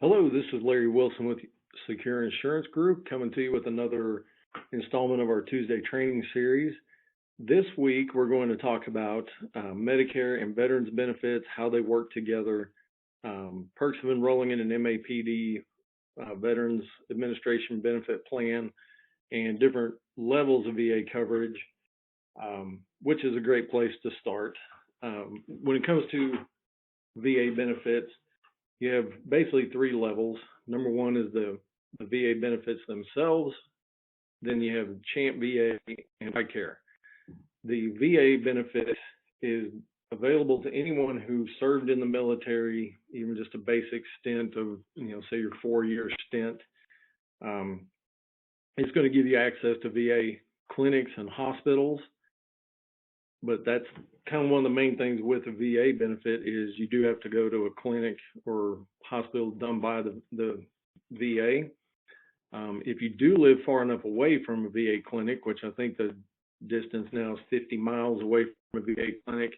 Hello, this is Larry Wilson with Secure Insurance Group coming to you with another installment of our Tuesday training series. This week, we're going to talk about Medicare and veterans benefits, how they work together, perks of enrolling in an MAPD, Veterans Administration Benefit Plan, and different levels of VA coverage, which is a great place to start. When it comes to VA benefits, you have basically three levels. Number one is the VA benefits themselves. Then you have CHAMP VA and TRICARE. The VA benefit is available to anyone who served in the military, even just a basic stint of, say your 4-year stint. It's going to give you access to VA clinics and hospitals. But that's kind of one of the main things with the VA benefit is you do have to go to a clinic or hospital done by the VA. If you do live far enough away from a VA clinic, which I think the distance now is 50 miles away from a VA clinic,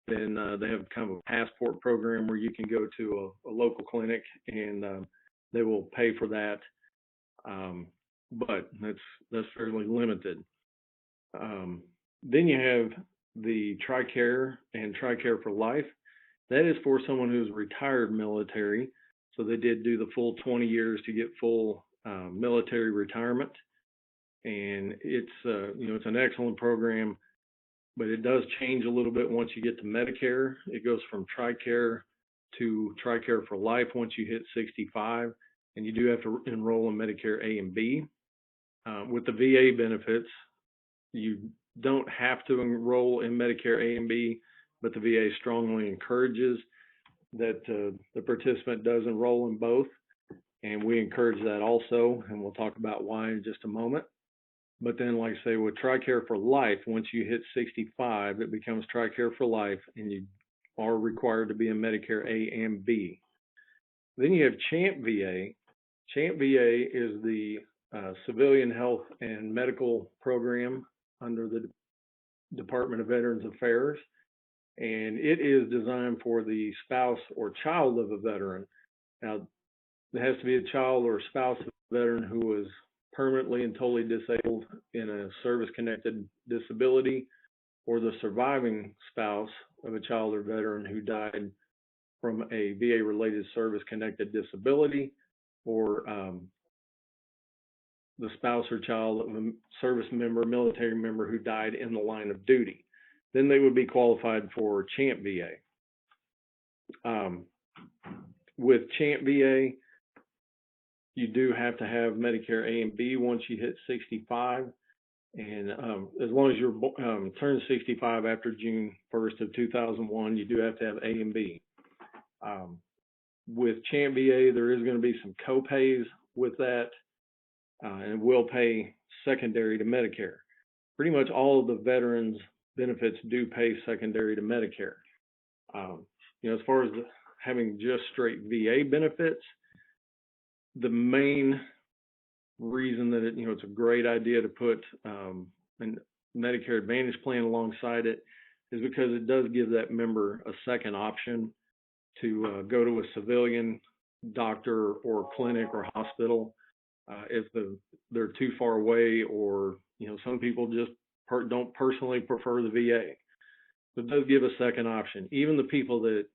then they have kind of a passport program where you can go to a local clinic and they will pay for that. But that's fairly limited. Then you have the TRICARE and TRICARE for Life. That is for someone who's retired military. So they did do the full 20 years to get full military retirement. And it's an excellent program, but it does change a little bit once you get to Medicare. It goes from TRICARE to TRICARE for Life once you hit 65, and you do have to enroll in Medicare A and B. With the VA benefits, you don't have to enroll in Medicare A and B, but the VA strongly encourages that the participant does enroll in both, and we encourage that also, and we'll talk about why in just a moment. But then, like I say, with TRICARE for Life, once you hit 65, it becomes TRICARE for Life, and you are required to be in Medicare A and B. Then you have CHAMP VA. CHAMP VA is the Civilian Health and Medical Program under the Department of Veterans Affairs, and it is designed for the spouse or child of a veteran. Now, it has to be a child or spouse of a veteran who was permanently and totally disabled in a service-connected disability, or the surviving spouse of a child or veteran who died from a VA-related service-connected disability, or the spouse or child of a service member, military member who died in the line of duty. Then they would be qualified for CHAMP VA. With CHAMP VA, you do have to have Medicare A and B once you hit 65. And as long as you're turned 65 after June 1st of 2001, you do have to have A and B. With CHAMP VA, there is going to be some co-pays with that. And will pay secondary to Medicare. Pretty much all of the veterans benefits do pay secondary to Medicare. As far as having just straight VA benefits, the main reason that it's a great idea to put a Medicare Advantage plan alongside it is because it does give that member a second option to go to a civilian doctor or clinic or hospital. If they're too far away, or some people just don't personally prefer the VA. So it does give a second option. Even the people that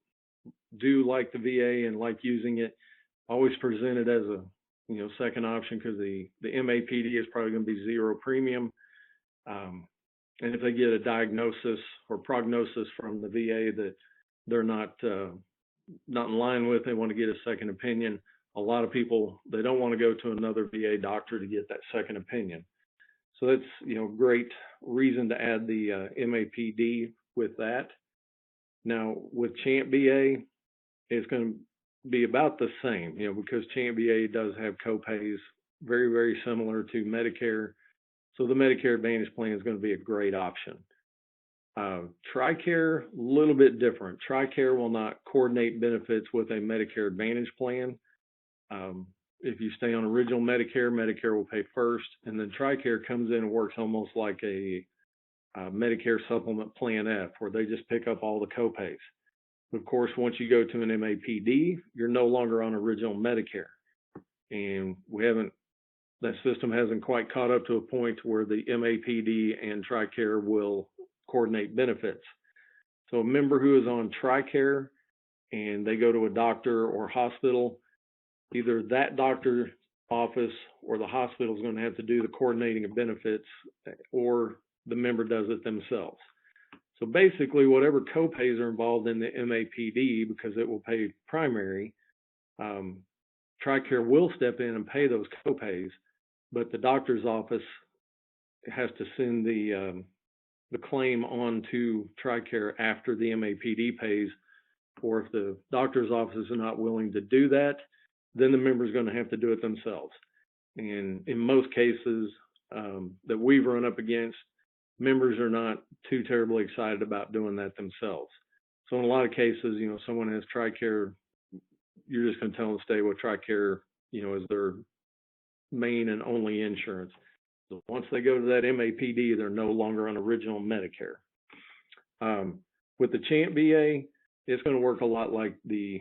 do like the VA and like using it always present it as a second option, because the MAPD is probably going to be zero premium. And if they get a diagnosis or prognosis from the VA that they're not in line with, they want to get a second opinion. A lot of people, they don't want to go to another VA doctor to get that second opinion. So that's, great reason to add the MAPD with that. Now, with CHAMP VA, it's going to be about the same, because CHAMP VA does have co-pays very, very similar to Medicare. So the Medicare Advantage plan is going to be a great option. TRICARE, a little bit different. TRICARE will not coordinate benefits with a Medicare Advantage plan. If you stay on original Medicare, Medicare will pay first, and then TRICARE comes in and works almost like a Medicare Supplement Plan F, where they just pick up all the copays. Of course, once you go to an MAPD, you're no longer on original Medicare. And that system hasn't quite caught up to a point where the MAPD and TRICARE will coordinate benefits. So a member who is on TRICARE and they go to a doctor or hospital, either that doctor's office or the hospital is going to have to do the coordinating of benefits, or the member does it themselves. So basically, whatever copays are involved in the MAPD, because it will pay primary, TRICARE will step in and pay those copays, but the doctor's office has to send the claim on to TRICARE after the MAPD pays, or if the doctor's office is not willing to do that, then the member is going to have to do it themselves. And in most cases that we've run up against, members are not too terribly excited about doing that themselves. So in a lot of cases, someone has TRICARE, you're just going to tell them to stay with TRICARE, as their main and only insurance. So once they go to that MAPD, they're no longer on original Medicare. With the CHAMP VA, it's going to work a lot like the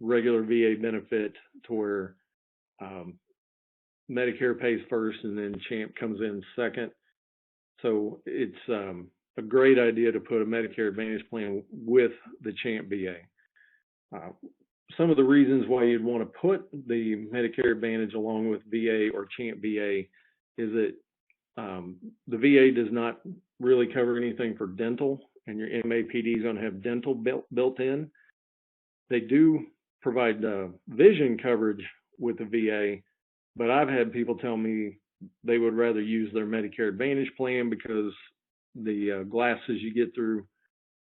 regular VA benefit, to where Medicare pays first and then CHAMP comes in second. So it's a great idea to put a Medicare Advantage plan with the CHAMP VA. Some of the reasons why you'd want to put the Medicare Advantage along with VA or CHAMP VA is that the VA does not really cover anything for dental, and your MAPD is going to have dental built in. They do provide vision coverage with the VA, but I've had people tell me they would rather use their Medicare Advantage plan because the glasses you get through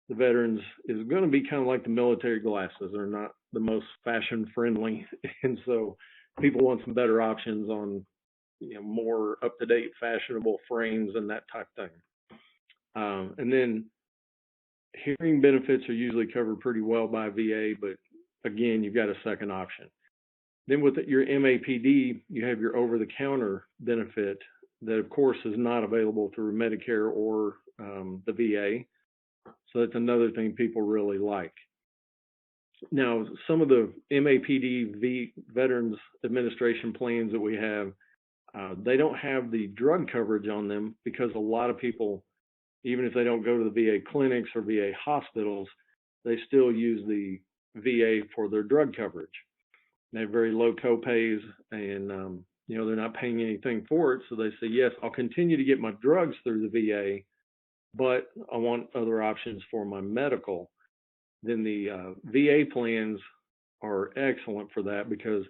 the veterans is going to be kind of like the military glasses. They're not the most fashion friendly, and so people want some better options on more up-to-date fashionable frames and that type of thing. And then hearing benefits are usually covered pretty well by VA, but again, you've got a second option. Then with your MAPD, you have your over-the-counter benefit that, of course, is not available through Medicare or the VA. So that's another thing people really like. Now, some of the MAPD Veterans Administration plans that we have, they don't have the drug coverage on them, because a lot of people, even if they don't go to the VA clinics or VA hospitals, they still use the VA for their drug coverage. They have very low copays, and they're not paying anything for it. So they say, yes, I'll continue to get my drugs through the VA, but I want other options for my medical. Then the VA plans are excellent for that, because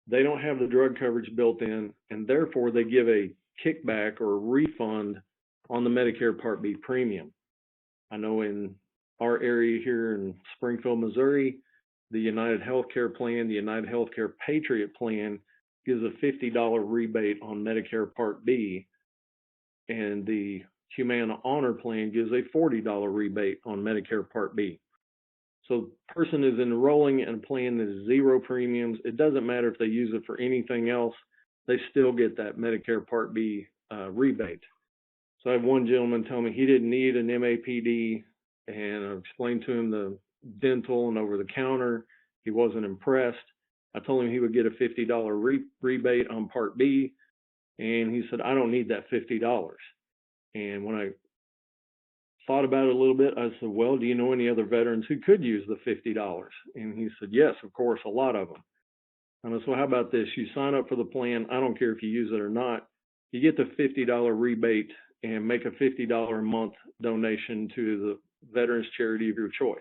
they don't have the drug coverage built in, and therefore they give a kickback or a refund on the Medicare Part B premium. I know in our area here in Springfield, Missouri, the United Healthcare plan, the United Healthcare Patriot plan, gives a $50 rebate on Medicare Part B, and the Humana Honor plan gives a $40 rebate on Medicare Part B. So the person is enrolling in a plan that is zero premiums. It doesn't matter if they use it for anything else, they still get that Medicare Part B rebate. So I have one gentleman tell me he didn't need an MAPD, and I explained to him the dental and over-the-counter. He wasn't impressed. I told him he would get a $50 rebate on Part B, and he said, I don't need that $50. And when I thought about it a little bit, I said, well, do you know any other veterans who could use the $50? And he said, yes, of course, a lot of them. And I said, well, how about this? You sign up for the plan. I don't care if you use it or not. You get the $50 rebate and make a $50 a month donation to the veterans charity of your choice.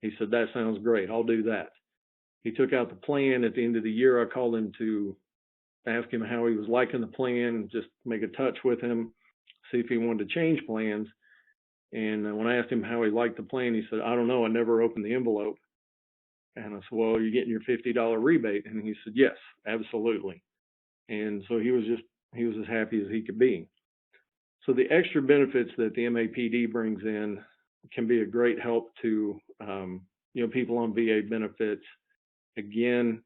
He said, that sounds great. I'll do that. He took out the plan. At the end of the year, I called him to ask him how he was liking the plan, just make a touch with him, see if he wanted to change plans. And when I asked him how he liked the plan, he said, I don't know, I never opened the envelope. And I said, well, are you getting your $50 rebate? And he said, yes, absolutely. And so he was as happy as he could be. So the extra benefits that the MAPD brings in can be a great help to people on VA benefits. Again,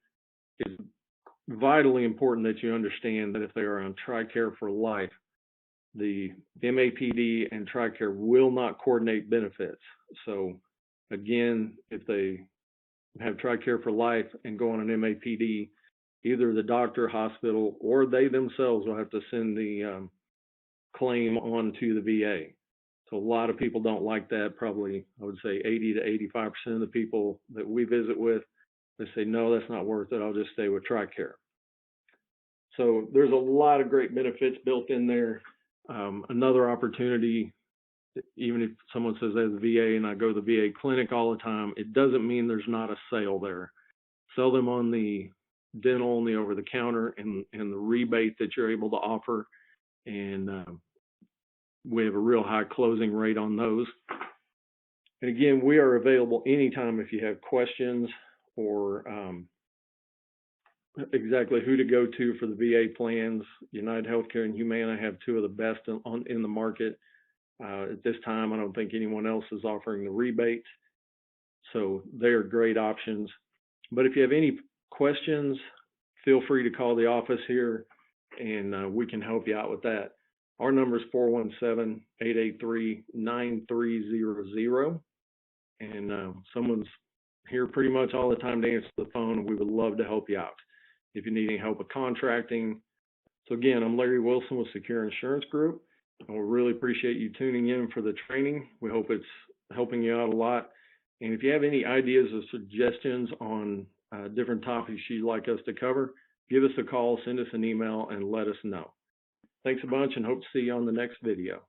it's vitally important that you understand that if they are on TRICARE for life, the MAPD and TRICARE will not coordinate benefits. So Again, if they have TRICARE for life and go on an MAPD, either the doctor, hospital, or they themselves will have to send the claim on to the VA. So a lot of people don't like that. Probably, I would say 80 to 85% of the people that we visit with, they say, no, that's not worth it. I'll just stay with TRICARE. So there's a lot of great benefits built in there. Another opportunity, even if someone says they have the VA and I go to the VA clinic all the time, it doesn't mean there's not a sale there. Sell them on the dental and the over the counter and the rebate that you're able to offer. And we have a real high closing rate on those. And again, we are available anytime if you have questions or exactly who to go to for the VA plans. United Healthcare and Humana have two of the best in the market. At this time, I don't think anyone else is offering the rebates. So they are great options. But if you have any questions, feel free to call the office here and we can help you out with that. Our number is 417-883-9300. And someone's here pretty much all the time to answer the phone. We would love to help you out if you need any help with contracting. So again, I'm Larry Wilson with Secure Insurance Group. And we really appreciate you tuning in for the training. We hope it's helping you out a lot. And if you have any ideas or suggestions on different topics you'd like us to cover, give us a call, send us an email, and let us know. Thanks a bunch and hope to see you on the next video.